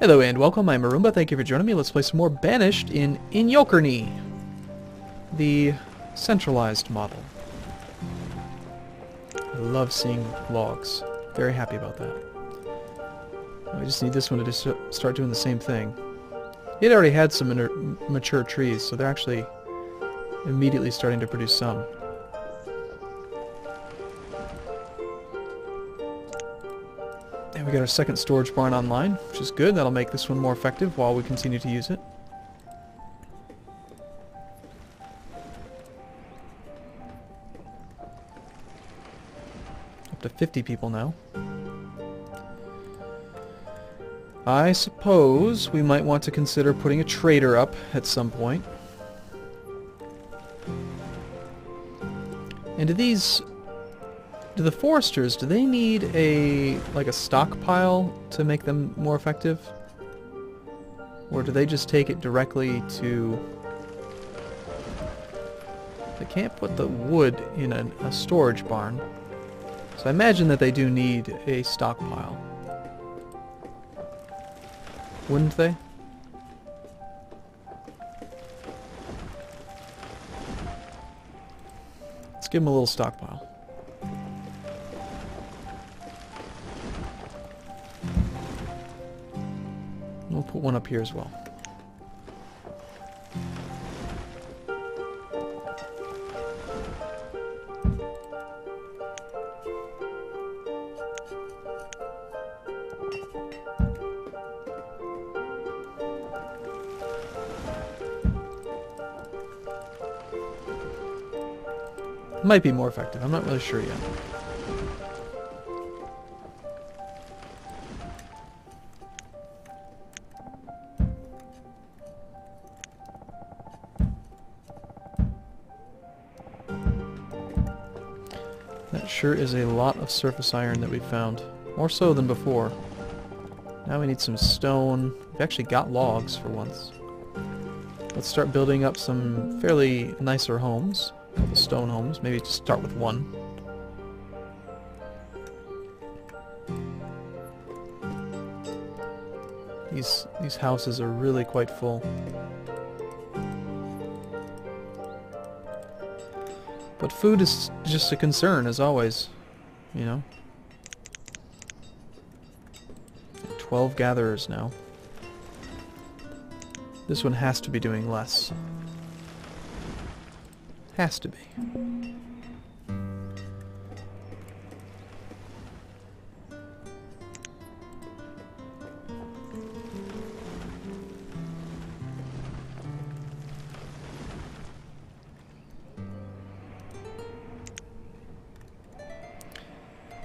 Hello and welcome, I'm Arumba, thank you for joining me. Let's play some more Banished in Inyokerne, the centralized model. I love seeing logs. Very happy about that. We just need this one to just start doing the same thing. It already had some mature trees, so they're actually immediately starting to produce some. And we got our second storage barn online, which is good. That'll make this one more effective while we continue to use it. Up to 50 people now. I suppose we might want to consider putting a trader up at some point. And do the foresters, do they need like a stockpile to make them more effective? Or do they just take it directly to... They can't put the wood in a storage barn. So I imagine that they do need a stockpile. Wouldn't they? Let's give them a little stockpile. We'll put one up here as well. Might be more effective. I'm not really sure yet. That sure is a lot of surface iron that we found. More so than before. Now we need some stone. We've actually got logs for once. Let's start building up some fairly nicer homes. A couple stone homes. Maybe just start with one. These houses are really quite full. But food is just a concern, as always. You know? 12 gatherers now. This one has to be doing less. Has to be.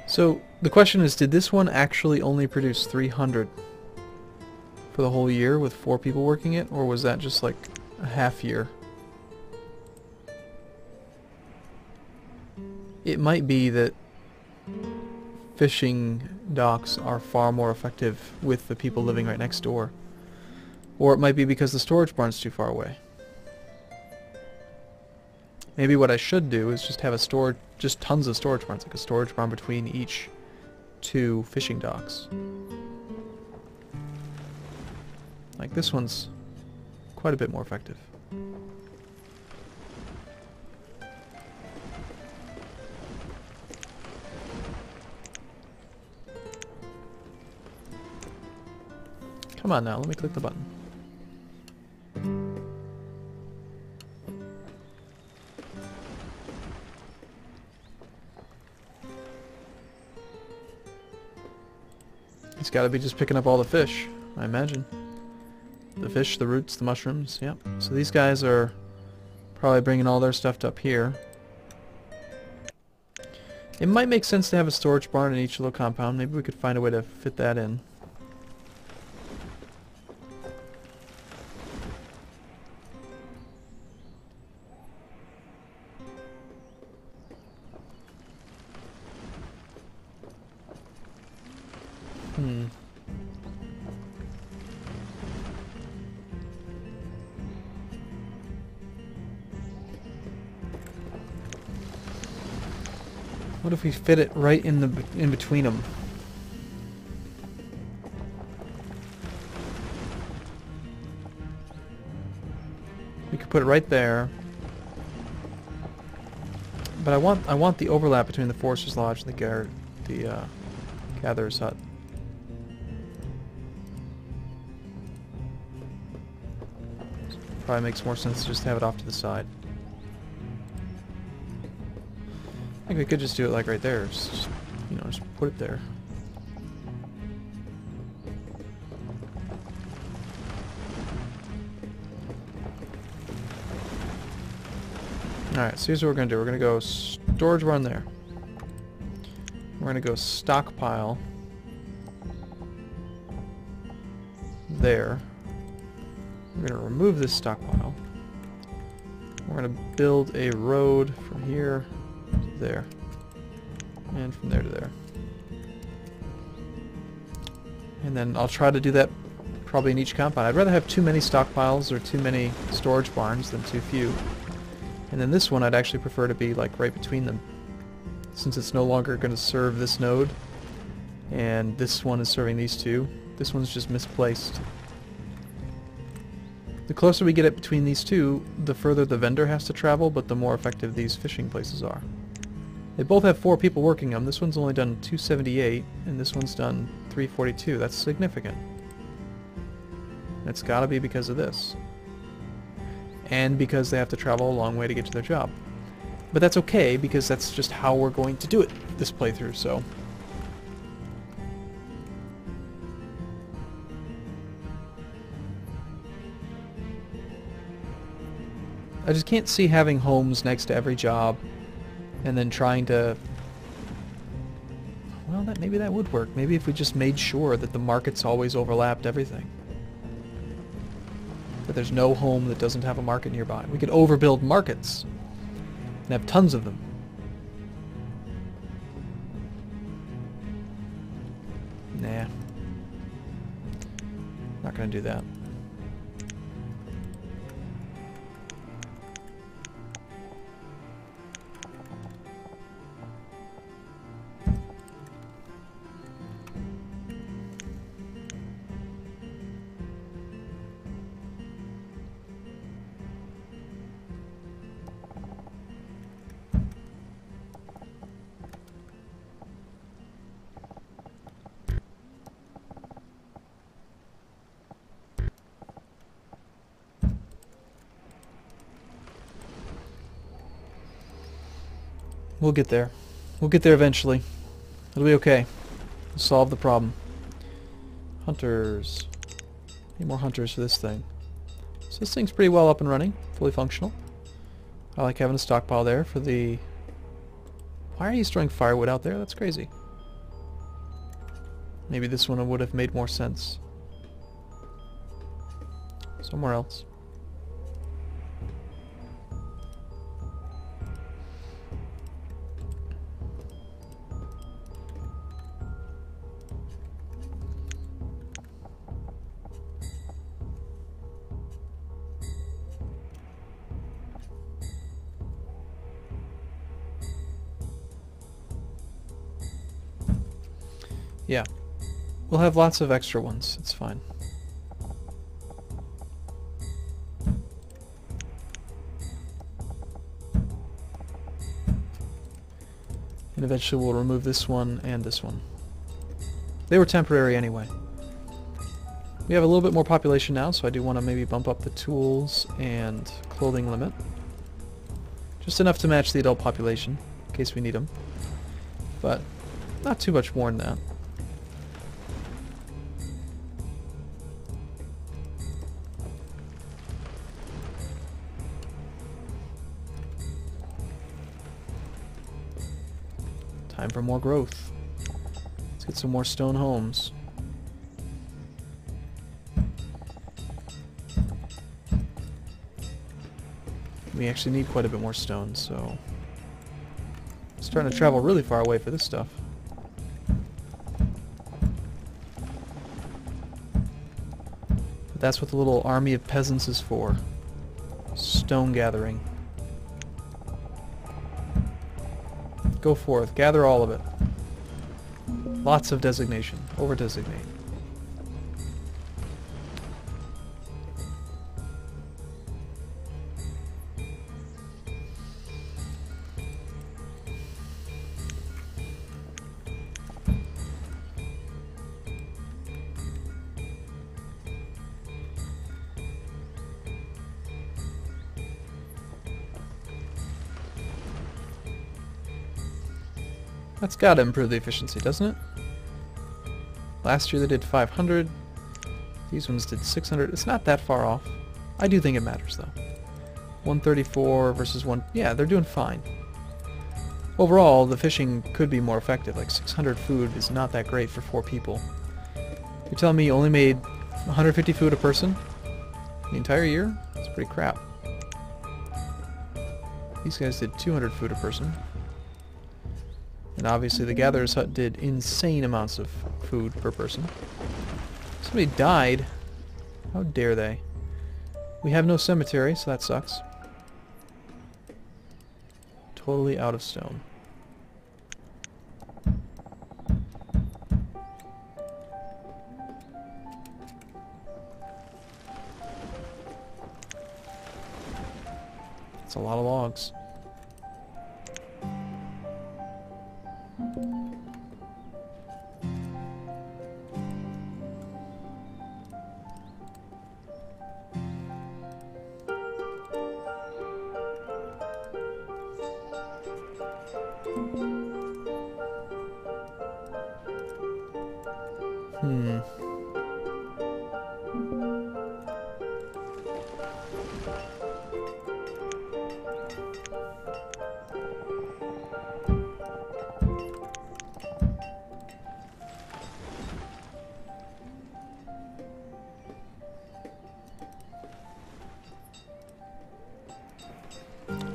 So, the question is, did this one actually only produce 300 for the whole year with 4 people working it, or was that just like a half year? It might be that fishing docks are far more effective with the people living right next door. Or it might be because the storage barn's too far away. Maybe what I should do is just have just tons of storage barns, like a storage barn between each 2 fishing docks. Like this one's quite a bit more effective. Come on now, let me click the button. He's got to be just picking up all the fish, I imagine. The fish, the roots, the mushrooms, yep. So these guys are probably bringing all their stuff up here. It might make sense to have a storage barn in each little compound. Maybe we could find a way to fit that in. What if we fit it right in between them? We could put it right there. But I want the overlap between the Forester's Lodge and the Gatherer's Hut. So probably makes more sense to just have it off to the side. I think we could just do it like right there. Just, you know, just put it there. Alright, so here's what we're going to do. We're going to go storage run there. We're going to go stockpile there. We're going to remove this stockpile. We're going to build a road from here to there. And from there to there. And then I'll try to do that probably in each compound. I'd rather have too many stockpiles or too many storage barns than too few. And then this one I'd actually prefer to be like right between them, since it's no longer going to serve this node and this one is serving these two. This one's just misplaced. The closer we get it between these two, the further the vendor has to travel, but the more effective these fishing places are. They both have 4 people working them. This one's only done 278 and this one's done 342. That's significant. And it's gotta be because of this. And because they have to travel a long way to get to their job. But that's okay, because that's just how we're going to do it this playthrough, so... I just can't see having homes next to every job, and then trying to... Well, maybe that would work. Maybe if we just made sure that the markets always overlapped everything. That there's no home that doesn't have a market nearby. We could overbuild markets and have tons of them. Nah. Not gonna do that. We'll get there. We'll get there eventually. It'll be okay. We'll solve the problem. Hunters. Need more hunters for this thing. So this thing's pretty well up and running. Fully functional. I like having a stockpile there for the... Why are you storing firewood out there? That's crazy. Maybe this one would have made more sense. Somewhere else. Yeah. We'll have lots of extra ones. It's fine. And eventually we'll remove this one and this one. They were temporary anyway. We have a little bit more population now, so I do want to maybe bump up the tools and clothing limit. Just enough to match the adult population, in case we need them. But not too much more than that. Time for more growth. Let's get some more stone homes. We actually need quite a bit more stone, so... I'm starting to travel really far away for this stuff. But that's what the little army of peasants is for. Stone gathering. Go forth. Gather all of it. Lots of designation. Over-designate. That's gotta improve the efficiency, doesn't it? Last year they did 500. These ones did 600. It's not that far off. I do think it matters, though. 134 versus 1... Yeah, they're doing fine. Overall, the fishing could be more effective. Like, 600 food is not that great for 4 people. You're telling me you only made 150 food a person the entire year? That's pretty crap. These guys did 200 food a person. And obviously the Gatherer's Hut did insane amounts of food per person. Somebody died. How dare they? We have no cemetery, so that sucks. Totally out of stone. That's a lot of logs.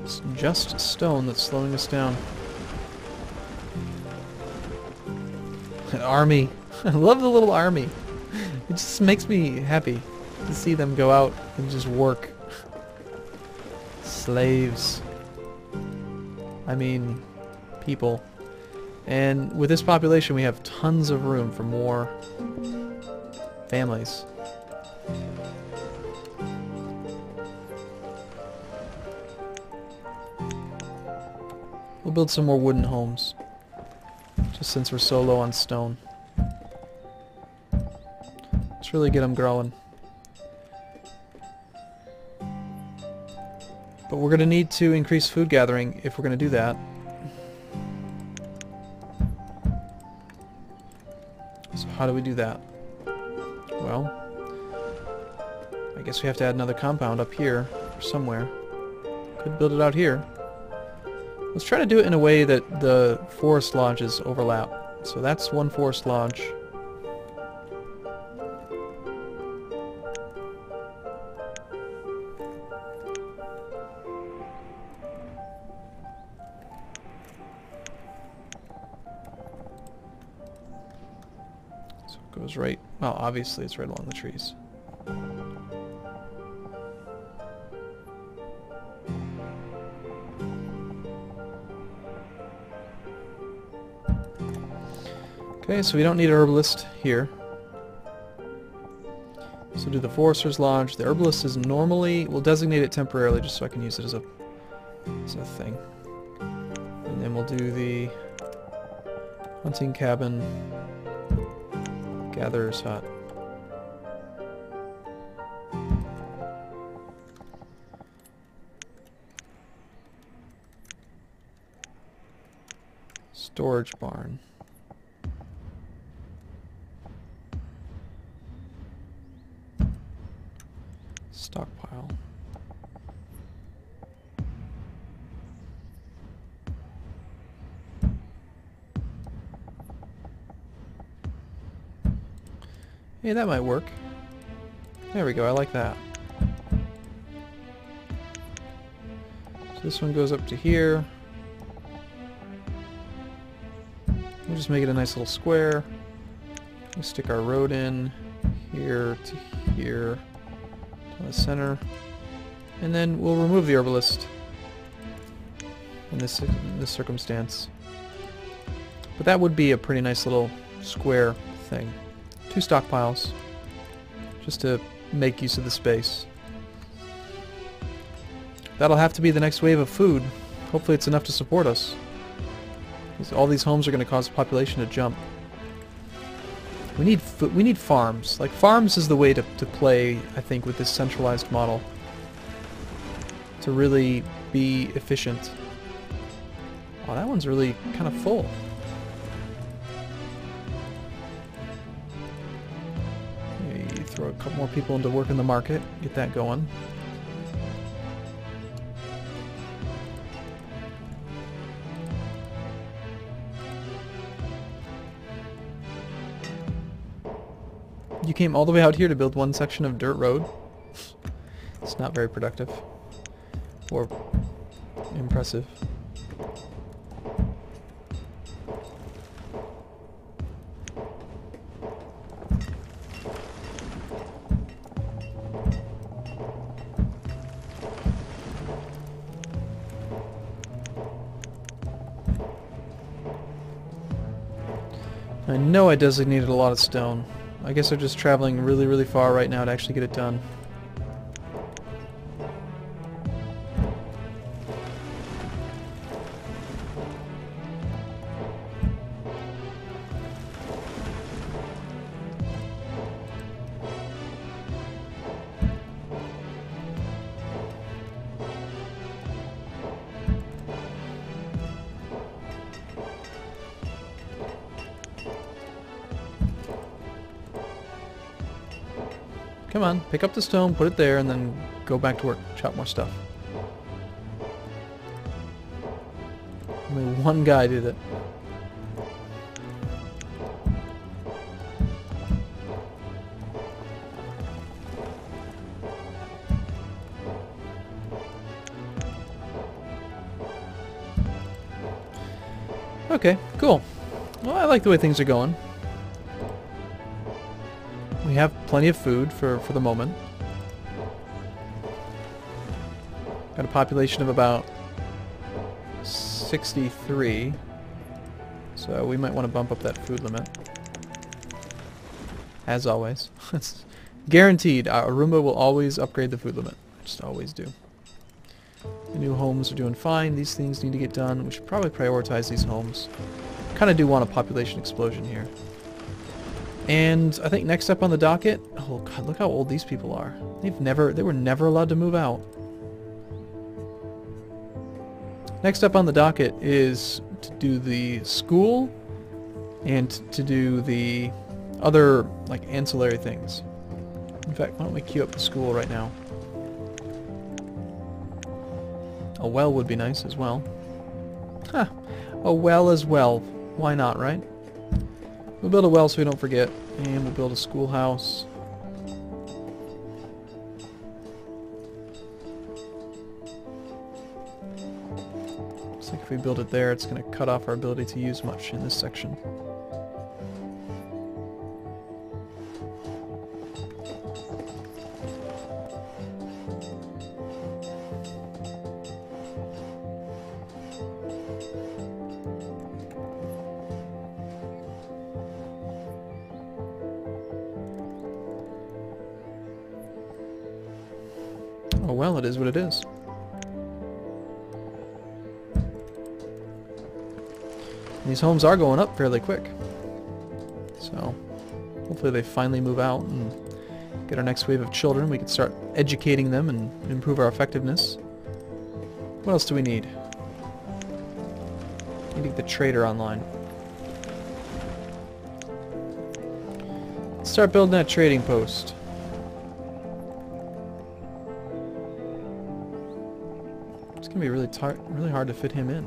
It's just stone that's slowing us down. An army. I love the little army. It just makes me happy to see them go out and just work. Slaves. I mean, people. And with this population, we have tons of room for more families. We'll build some more wooden homes, just since we're so low on stone. Let's really get them growing. But we're going to need to increase food gathering if we're going to do that. So how do we do that? Well, I guess we have to add another compound up here or somewhere. Could build it out here. Let's try to do it in a way that the forest lodges overlap. So that's one forest lodge. So it goes right, well, obviously it's right along the trees. Okay, so we don't need an herbalist here. So do the Forester's Lodge. The herbalist is normally... We'll designate it temporarily just so I can use it as a thing. And then we'll do the hunting cabin, Gatherer's Hut. Storage barn. Stockpile. Hey, that might work. There we go, I like that. So this one goes up to here. We'll just make it a nice little square. We'll stick our road in here to here. The center, and then we'll remove the herbalist in this circumstance. But that would be a pretty nice little square thing. 2 stockpiles, just to make use of the space. That'll have to be the next wave of food. Hopefully it's enough to support us. Because all these homes are going to cause the population to jump. We need farms. Like, farms is the way to play, I think, with this centralized model. To really be efficient. Wow, that one's really kind of full. throw a couple more people into work in the market, get that going. You came all the way out here to build one section of dirt road? It's not very productive. Or impressive. I know I designated a lot of stone. I guess they're just traveling really, really far right now to actually get it done. Come on, pick up the stone, put it there, and then go back to work. Chop more stuff. Only one guy did it. Okay, cool. Well, I like the way things are going. We have plenty of food for the moment. Got a population of about 63. So we might want to bump up that food limit. As always. It's guaranteed. Arumba will always upgrade the food limit. Just always do. The new homes are doing fine. These things need to get done. We should probably prioritize these homes. Kind of do want a population explosion here. And I think next up on the docket, oh god, look how old these people are. They were never allowed to move out. Next up on the docket is to do the school and to do the other like ancillary things. In fact, why don't we queue up the school right now? A well would be nice as well. Huh. A well as well. Why not, right? We'll build a well so we don't forget, and we'll build a schoolhouse. Looks like if we build it there, it's going to cut off our ability to use much in this section. Oh well, it is what it is. And these homes are going up fairly quick. So, hopefully they finally move out and get our next wave of children. We can start educating them and improve our effectiveness. What else do we need? We need to get the trader online. Let's start building that trading post. It's gonna be really hard to fit him in.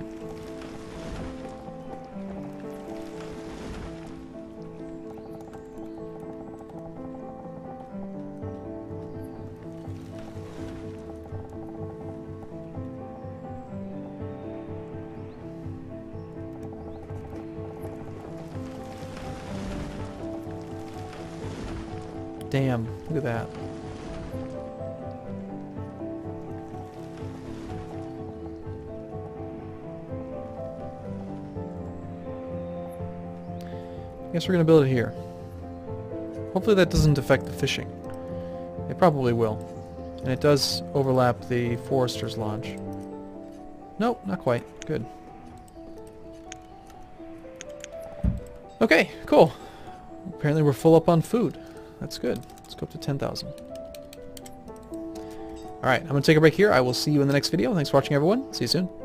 Damn, look at that. I guess we're gonna build it here. Hopefully that doesn't affect the fishing. It probably will. And it does overlap the Forester's Lodge. Nope, not quite. Good. Okay, cool. Apparently we're full up on food. That's good. Let's go up to 10,000. Alright, I'm going to take a break here. I will see you in the next video. Thanks for watching, everyone. See you soon.